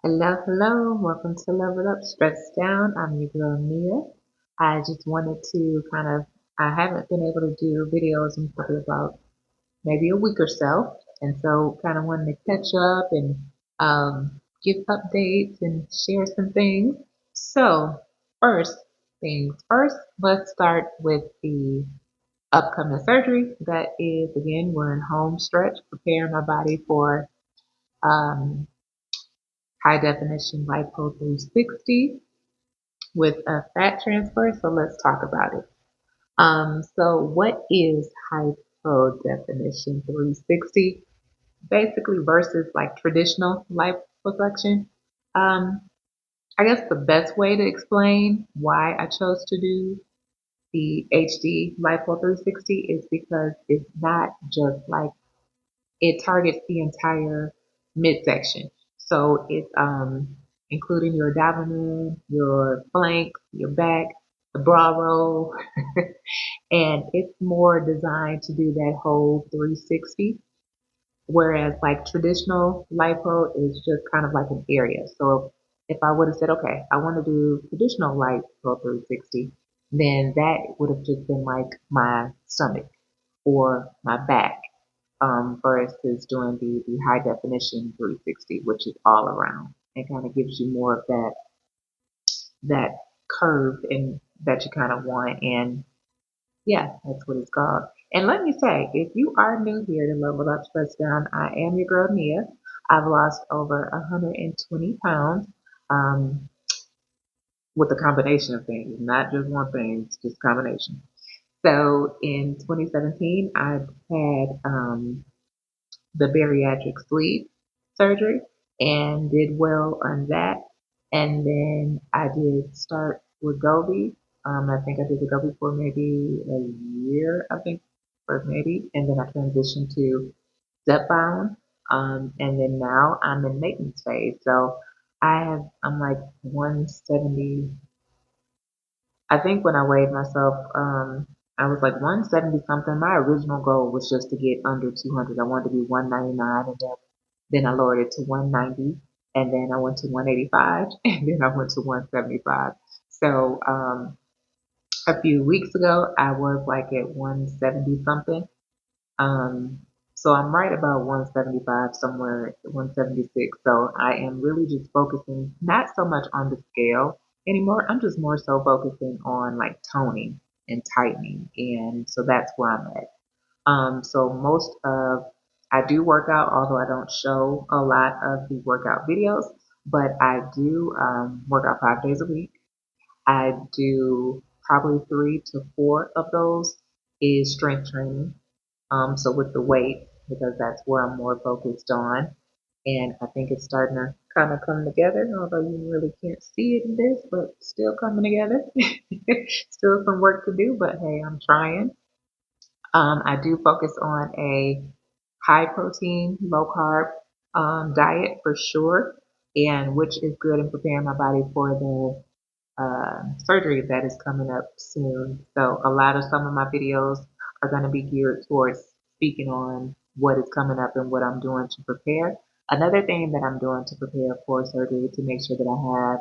Hello, hello. Welcome to Level Up Stress Down. I'm your girl Mia. I just wanted to I haven't been able to do videos in probably about maybe a week or so. And so kind of wanted to catch up and give updates and share some things. So, first things first, let's start with the upcoming surgery. That is, again, we're in home stretch, preparing my body for um, high definition Lipo360 with a fat transfer. So let's talk about it. So what is hypo definition 360? Basically versus like traditional liposuction. Um, I guess the best way to explain why I chose to do the HD Lipo 360 is because it's not just like it targets the entire midsection. So it's including your abdomen, your flank, your back, the bra roll, and it's more designed to do that whole 360. Whereas like traditional lipo is just kind of like an area. So if I would have said, okay, I want to do traditional lipo 360, then that would have just been like my stomach or my back versus doing the high definition 360, which is all around and kind of gives you more of that curve and that you kind of want. And yeah, that's what it's called. And let me say, if you are new here to Level Up Stress Down, I am your girl Mia. I've lost over 120 pounds with a combination of things, not just one thing, it's just a combination. So in 2017, I had the bariatric sleeve surgery and did well on that. And then I did start with Gobi. I think I did the Gobi for maybe a year, I think, or maybe. And then I transitioned to step bound. And then now I'm in maintenance phase. So I'm like 170. I think when I weighed myself, I was like 170 something. My original goal was just to get under 200. I wanted to be 199, and then I lowered it to 190, and then I went to 185, and then I went to 175. So a few weeks ago, I was like at 170 something. Um, so I'm right about 175, somewhere 176. So I am really just focusing not so much on the scale anymore. I'm just more so focusing on like toning and tightening. And so that's where I'm at. So most of I do work out, although I don't show a lot of the workout videos, but I do work out 5 days a week. I do probably 3 to 4 of those is strength training. So with the weight, because that's where I'm more focused on, and I think it's starting to kind of come together, although you really can't see it in this, but still coming together. Still some work to do, but hey, I'm trying. I do focus on a high protein, low carb diet for sure, and which is good in preparing my body for the surgery that is coming up soon. So a lot of some of my videos are going to be geared towards speaking on what is coming up and what I'm doing to prepare. Another thing that I'm doing to prepare for surgery to make sure that I have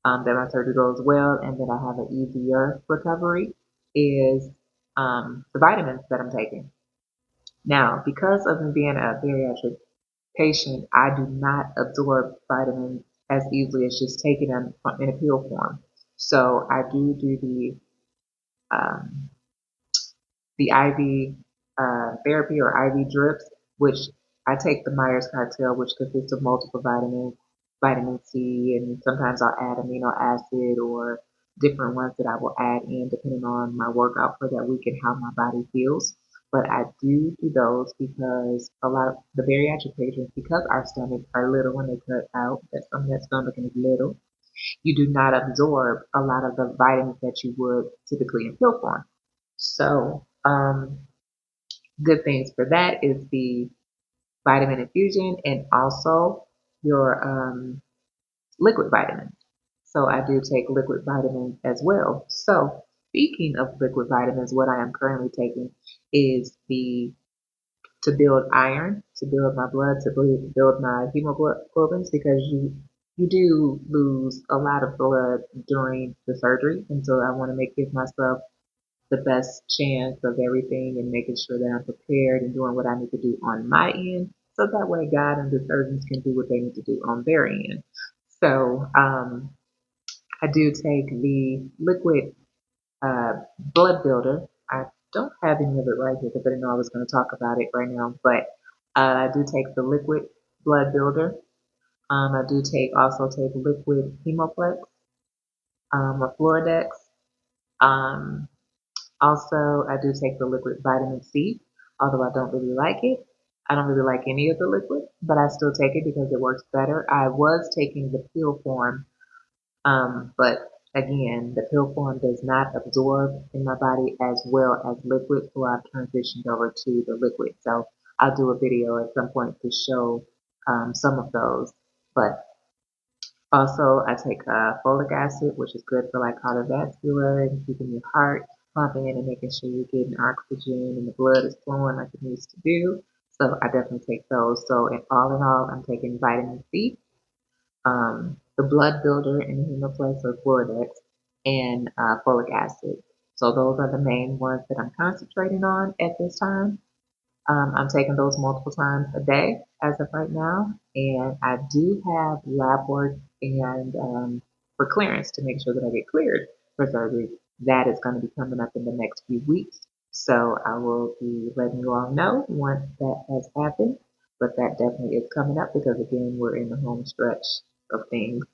that my surgery goes well and that I have an easier recovery is the vitamins that I'm taking. Now, because of me being a bariatric patient, I do not absorb vitamins as easily as just taking them in a pill form. So I do um, the IV therapy or IV drips, which I take the Myers cocktail, which consists of multiple vitamins, vitamin C, and sometimes I'll add amino acid or different ones that I will add in depending on my workout for that week and how my body feels. But I do those because a lot of the bariatric patients, because our stomachs are little when they cut out, that some of that stomach is little, you do not absorb a lot of the vitamins that you would typically in pill form. So, good things for that is the vitamin infusion and also your liquid vitamins. So I do take liquid vitamins as well. So speaking of liquid vitamins, what I am currently taking is the to build iron, to build my blood, to build my hemoglobins because you do lose a lot of blood during the surgery, and so I want to give myself the best chance of everything and making sure that I'm prepared and doing what I need to do on my end, so that way God and the surgeons can do what they need to do on their end. So I do take the liquid blood builder. I don't have any of it right here because I didn't know I was going to talk about it right now, but I do take the liquid blood builder. I do also take liquid hemoplex, a Floridex. Um, Also, I do take the liquid vitamin C, although I don't really like it. I don't really like any of the liquid, but I still take it because it works better. I was taking the pill form, but again, the pill form does not absorb in my body as well as liquid, so I've transitioned over to the liquid. So I'll do a video at some point to show some of those. But also, I take folic acid, which is good for like cardiovascular and keeping your heart pumping and making sure you're getting oxygen and the blood is flowing like it needs to do. So I definitely take those. So in all, I'm taking vitamin C, the blood builder and the hemoplex or Floridex, and folic acid. So those are the main ones that I'm concentrating on at this time. I'm taking those multiple times a day as of right now, and I do have lab work and for clearance to make sure that I get cleared for surgery. That is going to be coming up in the next few weeks. So I will be letting you all know once that has happened. But that definitely is coming up because again, we're in the home stretch of things.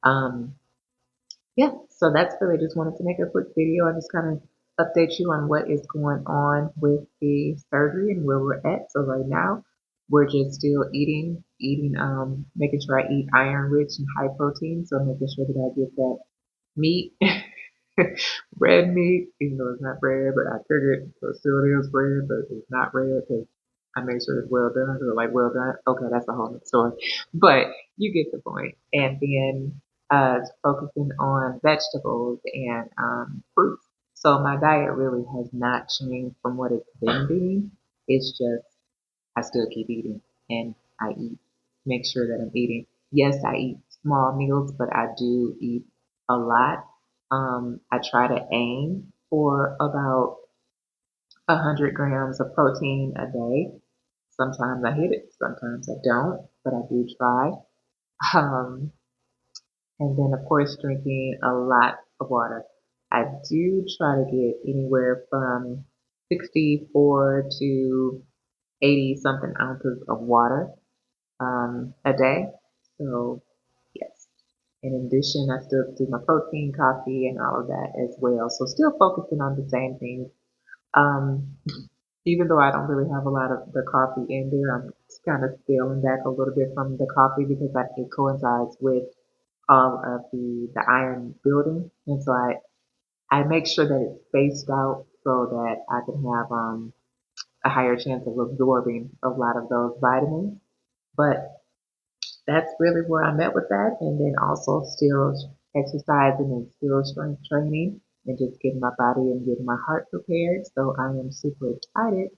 Um, yeah, so that's really just wanted to make a quick video and just kind of update you on what is going on with the surgery and where we're at. So right now, we're just still making sure I eat iron rich and high protein. So making sure that I get that meat, red meat, even though it's not red, but I cook it, so it still is red, but it's not red because I make sure it's well done. So like well done, okay, that's a whole other story. But you get the point. And then focusing on vegetables and fruits. So my diet really has not changed from what it's been being. It's just I still keep eating and I eat. Make sure that I'm eating. Yes, I eat small meals, but I do eat a lot. I try to aim for about 100 grams of protein a day. Sometimes I hit it, sometimes I don't, but I do try. Um, and then, of course, drinking a lot of water. I do try to get anywhere from 64 to 80 something ounces of water a day. So, yes. In addition, I still do my protein, coffee, and all of that as well. So, still focusing on the same things. Um, Even though I don't really have a lot of the coffee in there, I'm kind of scaling back a little bit from the coffee because it coincides with all of the iron building, and so I make sure that it's spaced out so that I can have a higher chance of absorbing a lot of those vitamins. But that's really where I'm at with that. And then also still exercising and still strength training and just getting my body and getting my heart prepared. So I am super excited.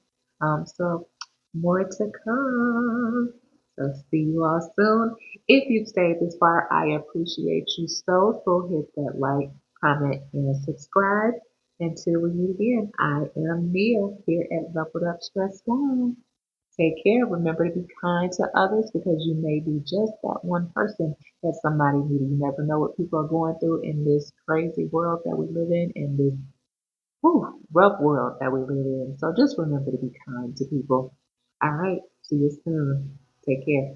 So more to come. So see you all soon. If you've stayed this far, I appreciate you so hit that like, comment, and subscribe. Until we meet again, I am Mia here at Leveled Up Stress One. Take care. Remember to be kind to others because you may be just that one person that somebody needed. You never know what people are going through in this crazy world that we live in this rough world that we live in. So just remember to be kind to people. All right. See you soon. Take care.